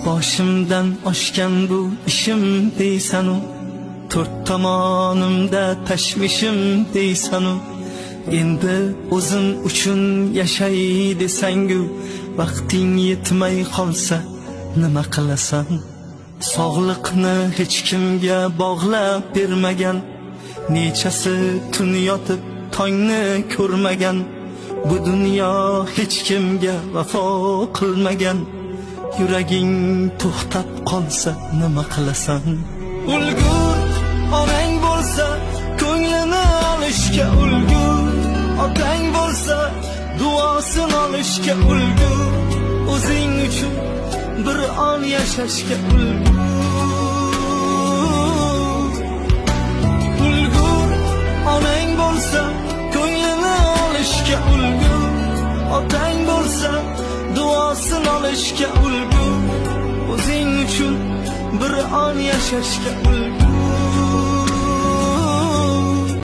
Boshimdan oshgan bu ishim deysanu, to'rt tomonimda tashvishim deysanu, endi o'zim uchun yashay desangu, vaqting yetmay qolsa nima qilasan? Sog'liqni hech kimga bog'lab bermagan, nechasi tun yotib tongni ko'rmagan, bu dunyo hech kimga vafo qilmagan, yuraging to'xtab qolsa nima qilasan? Ulgur onang bo'lsa ko'nglini olishga ulgur, otang bo'lsa duosini olishga ulgur, o'zing uchun bir on yashashga ulgur. Ulgur onang bo'lsa ko'nglini olishga ulgur, otang bo'lsa duosini olishga ulgur, o'zing uchun bir on yashashga ulgur.